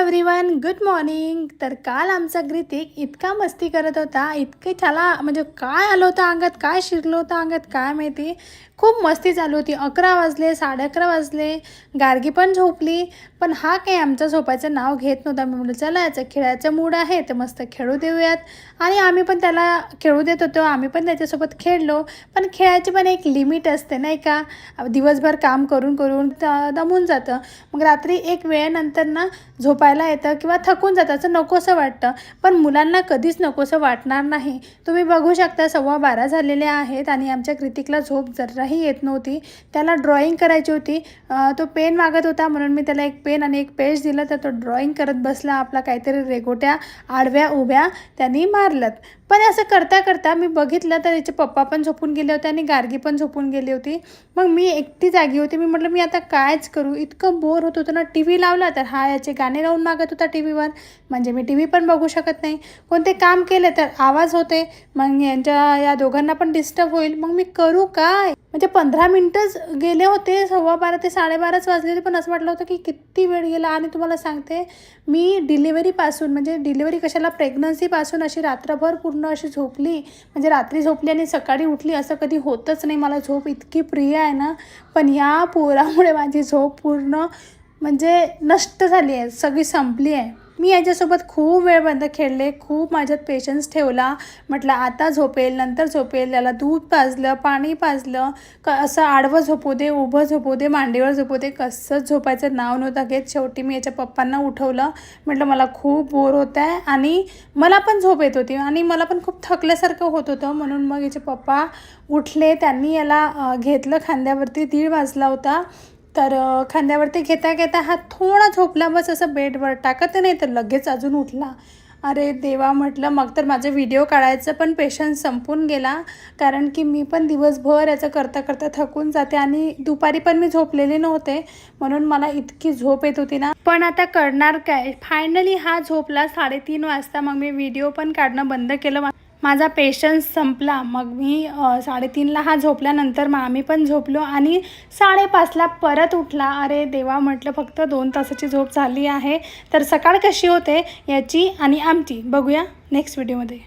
Everyone, good morning. तर काल आमचा ग्रितिक इतका मस्ती करत होता, इतके त्याला म्हणजे काय आलं होतं अंगात, काय शिरलं होतं अंगात काय माहिती। खूप मस्ती चालू होती। 11 वाजले, 11:30 वाजले, गार्गी पण झोपली, पण हा काही आमचं झोपायचं नाव घेत नव्हता। मी म्हटलं चला याचं खेळायचं मूड आहे तर मस्त खेळू देऊयात, आणि आम्ही पण त्याला खेळू देत होतो। आम्ही पण त्याच्यासोबत खेळलो, पण खेळायची पण एक लिमिट असते नाही का। दिवसभर काम करून करून दमून जातं, मग रात्री एक वेळेनंतर ना झोपायला येतं किंवा थकून जातं, असं नकोसं वाटतं। पण मुलांना कधीच नकोसं वाटणार नाही। तुम्ही बघू शकता 12:15 झालेले आहेत आणि आमच्या कृतिकला झोप जराही येत नव्हती। त्याला ड्रॉइंग करायची होती, तो पेन मागत होता, म्हणून मी त्याला एक पेन आणि एक पेज दिलं, तर तो ड्रॉइंग करत बसला। आपला काहीतरी रेघोट्या आडव्या उभ्या त्यांनी मारलत। पण असं करता करता मी बघितलं तर याचे पप्पा पण झोपून गेले होते आणि गार्गी पण झोपून गेली होती। मग मी एकटी जागी होती। मी म्हटलं मी आता कायच करू, इतकं बोर होत होतं ना। टी व्ही लावला तर हा याचे गाणे लावून मागत होता टी व्हीवर, म्हणजे मी टी व्ही पण बघू शकत नाही। कोणते काम केले तर आवाज होते, मग या दोघांना पण डिस्टर्ब होईल, मग मी करू काय। म्हणजे 15 मिनटंच गेले होते, 12:15 ते 12:30 वाजले होते, पण असं वाटलं होतं की किती वेळ गेला। आणि तुम्हाला सांगते, मी डिलिव्हरीपासून म्हणजे डिलिव्हरी कशाला प्रेग्नन्सीपासून अशी रात्रभर पूर्ण अशी झोपली, म्हणजे रात्री झोपली आणि सकाळी उठली असं कधी होतच नाही। मला झोप इतकी प्रिय आहे ना, पण या पोरामुळे माझी झोप पूर्ण म्हणजे नष्ट झाली आहे, सगळी संपली आहे। मी याच्यासोबत खूप वेळपर्यंत खेळले, खूप माझ्यात पेशन्स ठेवला। म्हटलं आता झोपेल, नंतर झोपेल। त्याला दूध पाजलं, पाणी पाजलं, असं आडवं झोपू दे, उभं झोपू दे, मांडीवर झोपू दे, कसंच झोपायचं नाव नव्हतं घेत। शेवटी मी याच्या पप्पांना उठवलं, म्हटलं मला खूप बोर होत आहे आणि मला पण झोप येत होती आणि मला पण खूप थकल्यासारखं होत होतं, म्हणून मग याचे पप्पा उठले। त्यांनी याला घेतलं खांद्यावरती, 1:30 वाजला होता, तर खांद्यावरती घेता घेता हा थोडा झोपला, बस असं बेडवर टाकत नाही तर लगेच अजून उठला। अरे देवा म्हटलं, मग तर माझं व्हिडिओ काढायचं पण पेशन्स संपून गेला, कारण की मी पण दिवसभर याचं करता करता थकून जाते आणि दुपारी पण मी झोपलेले नव्हते, म्हणून मला इतकी झोप येत होती ना। पण आता करणार काय, फायनली हा झोपला 3:30 वाजता। मग मी व्हिडिओ पण काढणं बंद केलं, माझा पेशन्स संपला। मग मी 3:30ला हा झोपल्यानंतर मग आम्ही पण झोपलो आणि 5:30ला परत उठला। अरे देवा म्हटलं, फक्त 2 तासाची झोप झाली आहे, तर सकाळ कशी होते याची आणि आमची बघूया नेक्स्ट व्हिडिओमध्ये।